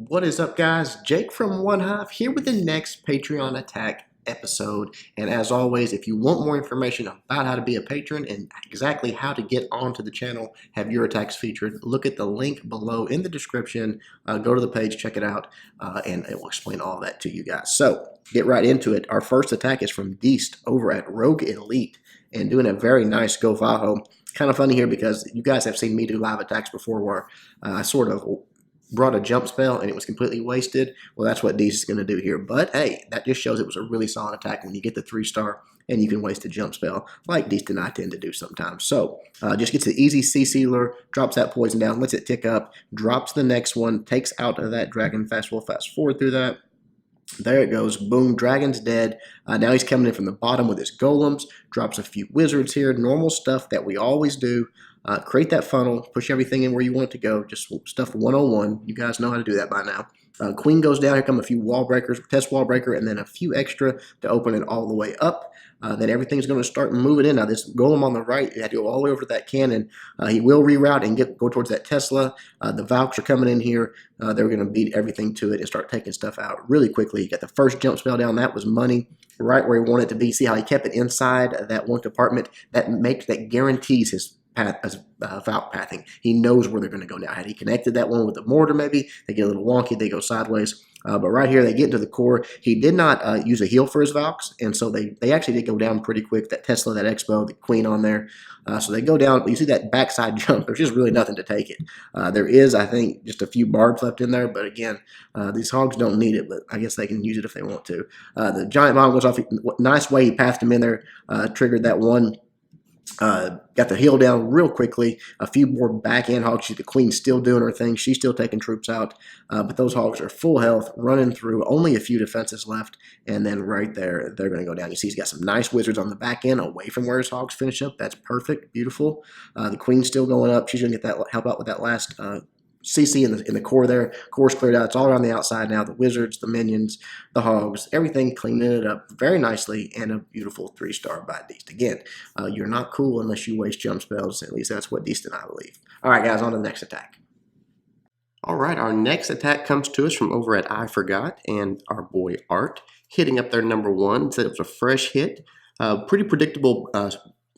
What is up, guys? Jake from OneHive here with the next Patreon attack episode. And as always, if you want more information about how to be a patron and exactly how to get onto the channel, have your attacks featured, look at the link below in the description. Go to the page, check it out, and it will explain all that to you guys. So get right into it. Our first attack is from Deist over at Rogue Elite and doing a very nice Go Vaho. Kind of funny here because you guys have seen me do live attacks before where I sort of brought a jump spell and it was completely wasted. Well, that's what Deist is going to do here. But hey, that just shows it was a really solid attack when you get the 3-star and you can waste a jump spell like Deist and I tend to do sometimes. So just gets the easy C sealer, drops that poison down, lets it tick up, drops the next one, takes out that dragon fast. We'll fast forward through that. There it goes. Boom. Dragon's dead. Now he's coming in from the bottom with his golems. Drops a few wizards here. Normal stuff that we always do. Create that funnel. Push everything in where you want it to go. Just stuff 101. You guys know how to do that by now. Queen goes down. Here come a few wall breakers. Test wall breaker. And then a few extra to open it all the way up. Then everything's going to start moving in. Now this golem on the right, you had to go all the way over to that cannon. He will reroute and go towards that Tesla. The Valks are coming in here. They're going to beat everything to it and start taking stuff out really quickly. You got the first jump spell down. That was money, right where he wanted it to be. See how he kept it inside that one compartment? That guarantees his path as Valk pathing. He knows where they're going to go now. Had he connected that one with the mortar, maybe they get a little wonky. They go sideways. But right here, they get into the core. He did not use a heal for his Valks, and so they actually did go down pretty quick. That Tesla, that Expo, the Queen on there. So they go down. But you see that backside jump. There's just really nothing to take it. There is, I think, just a few barbs left in there. But again, these hogs don't need it, but I guess they can use it if they want to. The giant bomb goes off. Nice way he pathed him in there. Triggered that one. Got the heal down real quickly. A few more back-end hogs. The Queen's still doing her thing. She's still taking troops out. But those hogs are full health, running through. Only a few defenses left. And then right there, they're going to go down. You see he's got some nice wizards on the back end away from where his hogs finish up. That's perfect. Beautiful. The Queen's still going up. She's going to get that help out with that last CC in the core there. Core's cleared out. It's all around the outside now. The wizards, the minions, the hogs, everything cleaning it up very nicely, and a beautiful 3-star by Deist. Again, you're not cool unless you waste jump spells. At least that's what Deist and I believe. All right, guys, on to the next attack. All right, our next attack comes to us from over at I Forgot and our boy Art, hitting up their #1. Said it was a fresh hit. Pretty predictable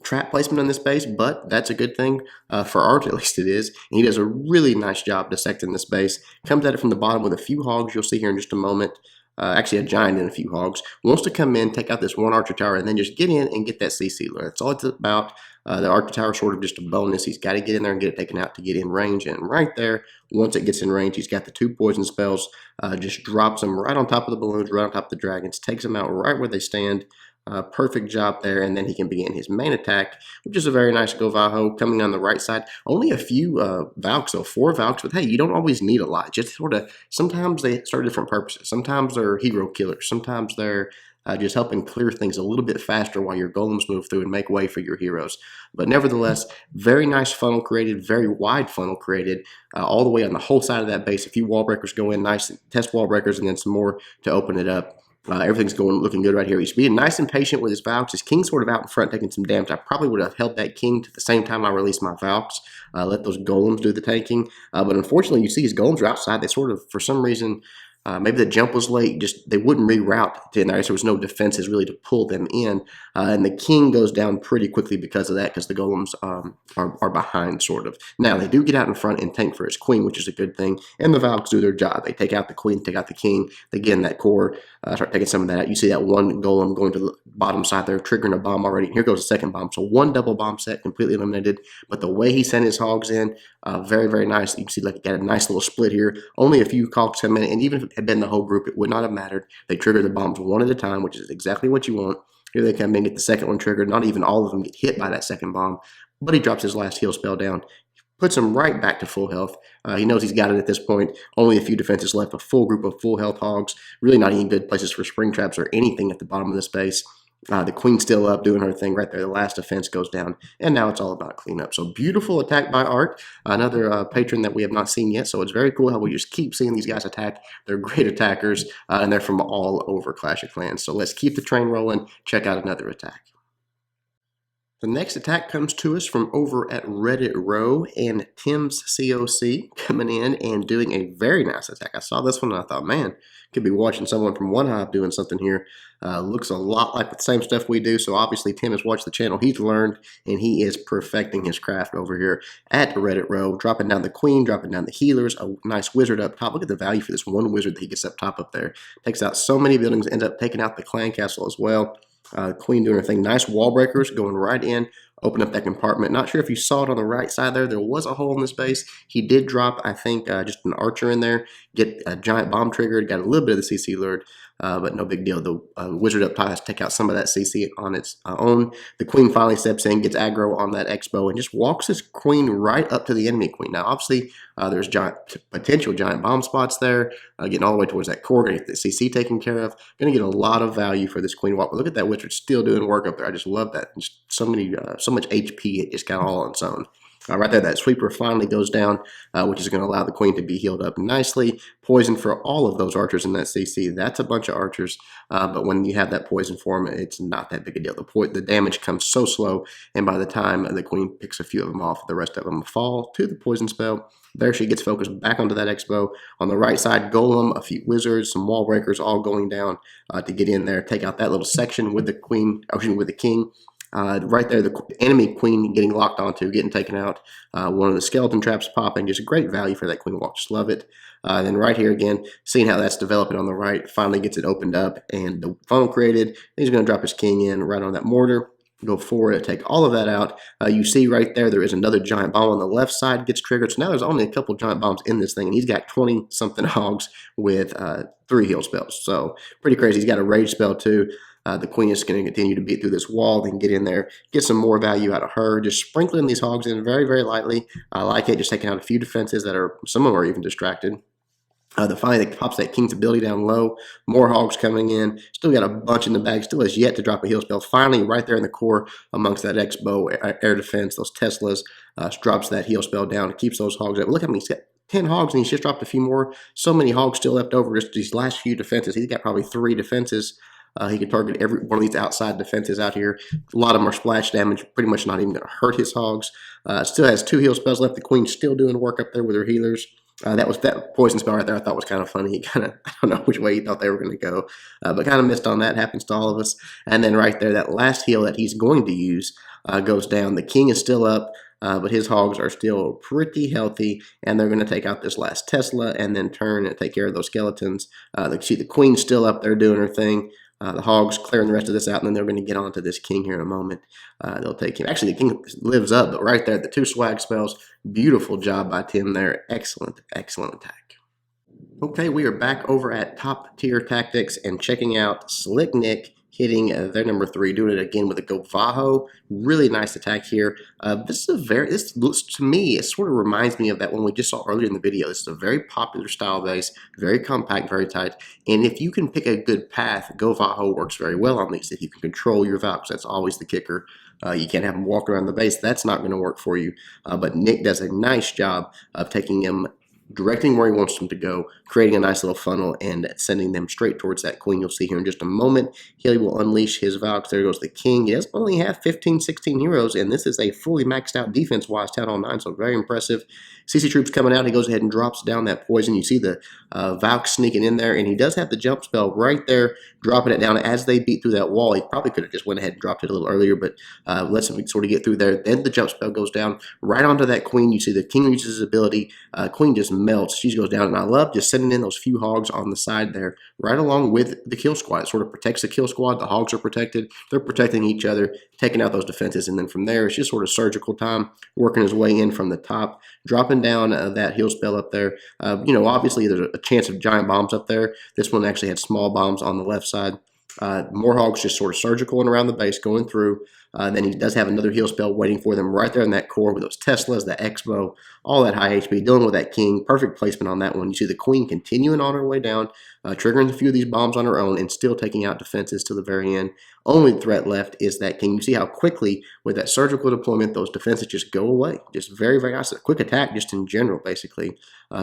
trap placement on this base, but that's a good thing for Art, at least it is. And he does a really nice job dissecting this base. Comes at it from the bottom with a few hogs. You'll see here in just a moment. Actually, a giant and a few hogs. Wants to come in, take out this one archer tower, and then just get in and get that C sealer. That's all it's about. The archer tower is sort of just a bonus. He's got to get in there and get it taken out to get in range. And right there, once it gets in range, he's got the 2 poison spells. Just drops them right on top of the balloons, right on top of the dragons. Takes them out right where they stand. Perfect job there, and then he can begin his main attack, which is a very nice Go Vaho coming on the right side. Only a few Valks, so 4 Valks, but hey, you don't always need a lot. Just sort of, sometimes they serve different purposes. Sometimes they're hero killers. Sometimes they're just helping clear things a little bit faster while your golems move through and make way for your heroes. But nevertheless, very nice funnel created, very wide funnel created, all the way on the whole side of that base. A few wall breakers go in, nice test wall breakers, and then some more to open it up. Everything's looking good right here. He's being nice and patient with his Valks. His King's sort of out in front taking some damage. I probably would have held that King to the same time I released my Valks. Let those Golems do the tanking. But unfortunately, you see his Golems are outside. They sort of, for some reason, maybe the jump was late. Just they wouldn't reroute to in there. So there was no defenses really to pull them in. And the King goes down pretty quickly because of that, because the Golems are behind, sort of. Now, they do get out in front and tank for his Queen, which is a good thing. And the Valks do their job. They take out the Queen, take out the King. They get in that core, start taking some of that out. You see that one Golem going to the bottom side there, triggering a bomb already. Here goes a second bomb. So 1 double bomb set, completely eliminated. But the way he sent his hogs in, very, very nice. You can see like he got a nice little split here. Only a few hogs come in, and even if it had been the whole group, it would not have mattered. They trigger the bombs one at a time, which is exactly what you want. Here they come in, get the second one triggered. Not even all of them get hit by that second bomb, but he drops his last heal spell down. Puts him right back to full health. He knows he's got it at this point. Only a few defenses left, a full group of full health hogs. Really not any good places for spring traps or anything at the bottom of this base. The Queen's still up doing her thing right there. The last defense goes down, and now it's all about cleanup. So beautiful attack by Art, another patron that we have not seen yet. So it's very cool how we just keep seeing these guys attack. They're great attackers, and they're from all over Clash of Clans. So let's keep the train rolling. Check out another attack. The next attack comes to us from over at Reddit Row, and Tim's COC coming in and doing a very nice attack. I saw this one and I thought, man, could be watching someone from OneHive doing something here. Looks a lot like the same stuff we do, so obviously Tim has watched the channel, he's learned, and he is perfecting his craft over here at the Reddit Row, dropping down the queen, dropping down the healers, a nice wizard up top. Look at the value for this one wizard that he gets up top up there. Takes out so many buildings, ends up taking out the clan castle as well. Queen doing her thing. Nice wall breakers going right in. Open up that compartment. Not sure if you saw it on the right side there. There was a hole in this base. He did drop, I think, just an archer in there. Get a giant bomb triggered. Got a little bit of the CC lured, but no big deal. The wizard up top has to take out some of that CC on its own. The queen finally steps in, gets aggro on that expo, and just walks his queen right up to the enemy queen. Now, obviously, there's potential giant bomb spots there. Getting all the way towards that core. Going to get the CC taken care of. Going to get a lot of value for this queen walk. But look at that wizard still doing work up there. I just love that. Just so much HP. It just got all on its own. Right there, that sweeper finally goes down, which is going to allow the queen to be healed up nicely. Poison for all of those archers in that CC. That's a bunch of archers, but when you have that poison for them, it's not that big a deal. The damage comes so slow, and by the time the queen picks a few of them off, the rest of them fall to the poison spell. There she gets focused back onto that expo. On the right side, golem, a few wizards, some wall breakers, all going down to get in there, take out that little section with the queen, with the king. Right there, the enemy queen getting locked onto, getting taken out. One of the skeleton traps popping. Just great value for that queen walk. Just love it. Then right here again, seeing how that's developing on the right, finally gets it opened up and the funnel created. He's going to drop his king in right on that mortar. Go forward and take all of that out. You see right there is another giant bomb on the left side gets triggered. So now there's only a couple giant bombs in this thing, and he's got 20-something hogs with 3 heal spells. So pretty crazy. He's got a rage spell too. The queen is going to continue to beat through this wall, then get in there, get some more value out of her. Just sprinkling these hogs in very, very lightly. I like it. Just taking out a few defenses that are, some of them are even distracted. The finally that pops that king's ability down low. More hogs coming in. Still got a bunch in the bag. Still has yet to drop a heal spell. Finally, right there in the core amongst that X-bow, air defense, those Teslas, drops that heal spell down. Keeps those hogs up. Look how many. He's got 10 hogs and he's just dropped a few more. So many hogs still left over. Just these last few defenses. He's got probably 3 defenses. He can target every one of these outside defenses out here. A lot of them are splash damage. Pretty much not even going to hurt his hogs. Still has 2 heal spells left. The queen's still doing work up there with her healers. That poison spell right there I thought was kind of funny. He kind of, I don't know which way he thought they were going to go, but kind of missed on that. Happens to all of us. And then right there, that last heal that he's going to use goes down. The king is still up, but his hogs are still pretty healthy, and they're going to take out this last Tesla and then turn and take care of those skeletons. See the queen's still up there doing her thing. The hogs clearing the rest of this out, and then they're going to get onto this king here in a moment. They'll take him. Actually, the king lives up, but right there, the 2 swag spells. Beautiful job by Tim there. Excellent, excellent attack. Okay, we are back over at Top Tier Tactics and checking out Slick Nick hitting their number 3, doing it again with a Govaho. Really nice attack here. This looks to me, it sort of reminds me of that one we just saw earlier in the video. This is a very popular style base, very compact, very tight. And if you can pick a good path, Govaho works very well on these. If you can control your Valks, that's always the kicker. You can't have them walk around the base. That's not going to work for you. But Nick does a nice job of taking him, directing where he wants them to go, creating a nice little funnel, and sending them straight towards that queen. You'll see here in just a moment. He will unleash his Valks. There goes the king. He does only have 15, 16 heroes, and this is a fully maxed out defense-wise Town Hall 9, so very impressive. CC troops coming out. He goes ahead and drops down that poison. You see the Valk sneaking in there, and he does have the jump spell right there, dropping it down as they beat through that wall. He probably could have just went ahead and dropped it a little earlier, but lets him sort of get through there. Then the jump spell goes down right onto that queen. You see the king uses his ability. Queen just melts. She goes down, and I love just sending in those few hogs on the side there, right along with the kill squad. It sort of protects the kill squad. The hogs are protected. They're protecting each other, taking out those defenses, and then from there, it's just sort of surgical time, working his way in from the top, dropping down that heal spell up there. Obviously, there's a chance of giant bombs up there. This one actually had small bombs on the left side. More hogs just sort of surgical and around the base going through. Then he does have another heal spell waiting for them right there in that core with those Teslas, the X-bow, all that high HP, dealing with that king. Perfect placement on that one. You see the queen continuing on her way down, triggering a few of these bombs on her own and still taking out defenses to the very end. Only threat left is that king. You see how quickly with that surgical deployment, those defenses just go away. Just very, very nice. A quick attack just in general, basically.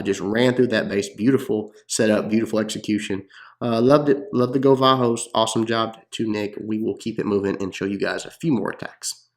Just ran through that base. Beautiful setup, beautiful execution. Loved it. Loved the Govahos. Awesome job to Nick. We will keep it moving and show you guys a few more attacks.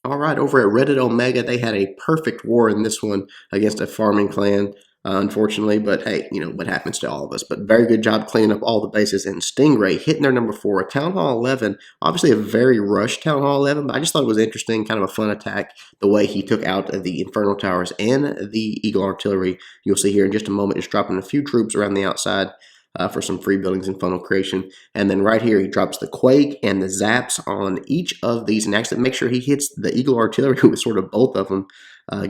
All right, over at Reddit Omega, they had a perfect war in this one against a farming clan, unfortunately. But hey, you know what happens to all of us. But very good job cleaning up all the bases. And Stingray hitting their number 4, a Town Hall 11. Obviously, a very rushed Town Hall 11, but I just thought it was interesting, kind of a fun attack. The way he took out the Inferno Towers and the Eagle Artillery. You'll see here in just a moment, just dropping a few troops around the outside. For some free buildings and funnel creation. And then right here, he drops the Quake and the Zaps on each of these. And actually, make sure he hits the Eagle Artillery with sort of both of them.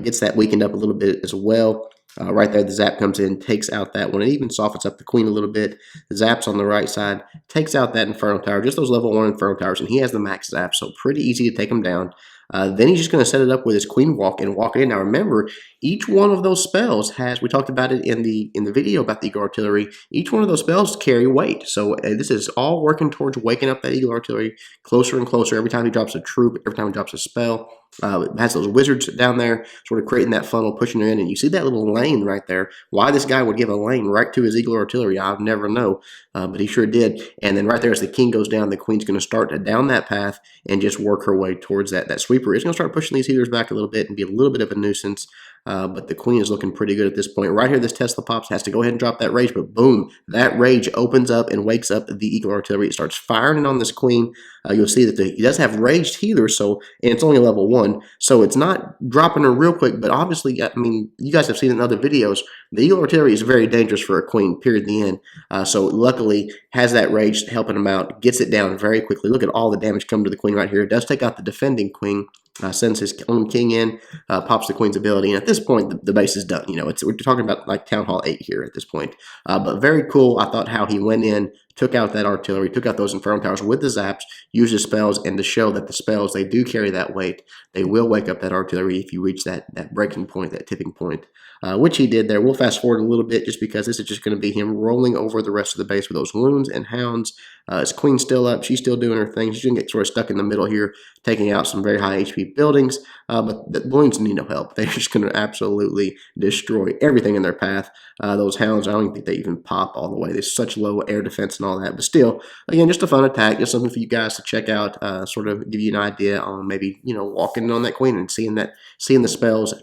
Gets that weakened up a little bit as well. Right there, the Zap comes in, takes out that one. It even softens up the Queen a little bit. The Zap's on the right side, takes out that Inferno Tower, just those level 1 Inferno Towers. And he has the max Zap, so pretty easy to take him down. Then he's just going to set it up with his Queen Walk and walk it in. Now remember, each one of those spells has, we talked about it in the video about the Eagle Artillery, each one of those spells carry weight. So this is all working towards waking up that Eagle Artillery closer and closer every time he drops a troop, every time he drops a spell. It has those wizards down there sort of creating that funnel, pushing it in, and you see that little lane right there. Why this guy would give a lane right to his Eagle Artillery, I'll never know, but he sure did. And then right there as the king goes down, the queen's going to start down that path and just work her way towards that sweeper. It's going to start pushing these healers back a little bit and be a little bit of a nuisance. But the queen is looking pretty good at this point. Right here, this Tesla Pops has to go ahead and drop that rage, but boom, that rage opens up and wakes up the Eagle Artillery. It starts firing on this queen. You'll see that he does have raged healers, and it's only level 1, so it's not dropping her real quick, but obviously, I mean, you guys have seen it in other videos, the Eagle Artillery is very dangerous for a queen, period, the end. So luckily, has that rage helping him out, gets it down very quickly. Look at all the damage coming to the queen right here. It does take out the defending queen. Sends his own king in, pops the queen's ability, and at this point, the base is done. You know, we're talking about like Town Hall 8 here at this point. But very cool, I thought, how he went in, took out that artillery, took out those Inferno Towers with the Zaps, used his spells, and to show that the spells, they do carry that weight. They will wake up that artillery if you reach that breaking point, that tipping point, which he did there. We'll fast forward a little bit just because this is just going to be him rolling over the rest of the base with those loons and hounds. His queen's still up. She's still doing her thing. She's going to get sort of stuck in the middle here, taking out some very high HP buildings. But the balloons need no help. They're just going to absolutely destroy everything in their path. Those hounds, I don't even think they even pop all the way. There's such low air defense and all that. But still, again, just a fun attack. Just something for you guys to check out, sort of give you an idea on maybe, you know, walking on that queen and seeing the spells,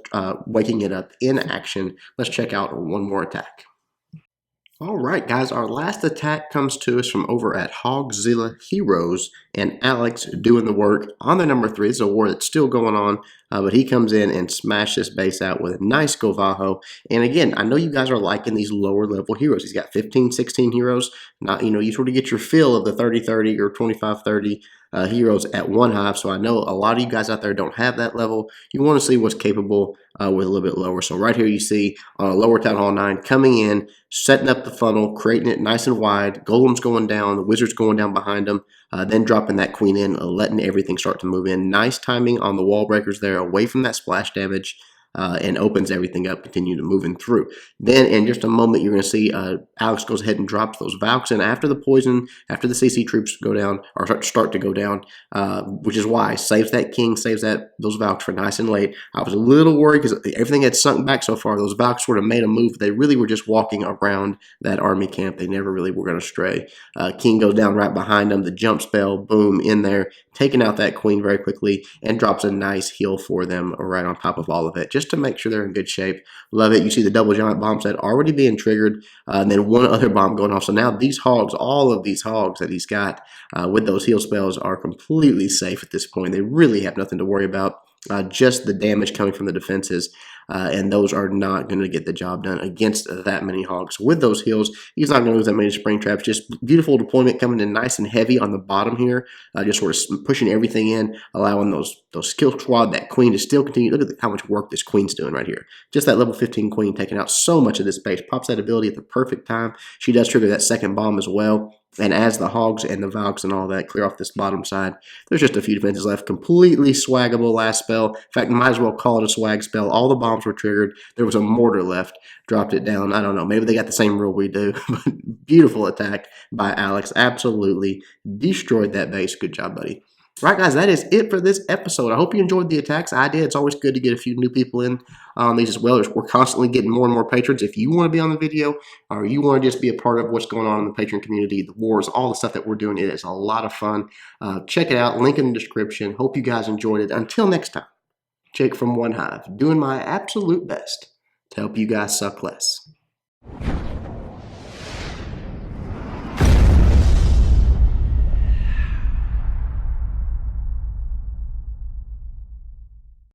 waking it up in action. Let's check out one more attack. All right, guys, our last attack comes to us from over at Hogzilla Heroes, and Alex doing the work on their number 3. It's a war that's still going on, but he comes in and smashes this base out with a nice Govaho. And again, I know you guys are liking these lower level heroes. He's got 15, 16 heroes. Not, you know, you sort of get your feel of the 30-30 or 25-30 heroes at OneHive. So I know a lot of you guys out there don't have that level. You want to see what's capable with a little bit lower. So right here you see on a lower Town Hall 9 coming in, setting up the funnel, creating it nice and wide, golems going down, the wizards going down behind them, then dropping that queen in, letting everything start to move in. Nice timing on the wall breakers there, away from that splash damage. And opens everything up, continue to moving through. Then in just a moment, you're going to see Alex goes ahead and drops those Valks in after the poison, after the CC troops go down, or start to go down, which is why saves that king, saves those Valks for nice and late. I was a little worried because everything had sunk back so far. Those Valks sort of made a move. They really were just walking around that army camp. They never really were going to stray. King goes down right behind them. The jump spell, boom, in there, taking out that queen very quickly, and drops a nice heal for them right on top of all of it, just to make sure they're in good shape. Love it. You see the double giant bomb set already being triggered, and then one other bomb going off. So now these hogs, all of these hogs that he's got with those heal spells, are completely safe at this point. They really have nothing to worry about. Just the damage coming from the defenses, and those are not going to get the job done against that many hogs. With those heals, he's not going to lose that many spring traps. Just beautiful deployment coming in nice and heavy on the bottom here, just sort of pushing everything in, allowing those skill squad, that queen to still continue. Look at how much work this queen's doing right here. Just that level 15 queen taking out so much of this base. Pops that ability at the perfect time. She does trigger that second bomb as well. And as the hogs and the Valks and all that clear off this bottom side, there's just a few defenses left. Completely swaggable last spell. In fact, might as well call it a swag spell. All the bombs were triggered. There was a mortar left. Dropped it down. I don't know. Maybe they got the same rule we do. But beautiful attack by Alex. Absolutely destroyed that base. Good job, buddy. Right, guys, that is it for this episode. I hope you enjoyed the attacks. I did. It's always good to get a few new people in these as well. We're constantly getting more and more patrons. If you want to be on the video or you want to just be a part of what's going on in the patron community, the wars, all the stuff that we're doing, it is a lot of fun. Check it out. Link in the description. Hope you guys enjoyed it. Until next time, Jake from OneHive, doing my absolute best to help you guys suck less.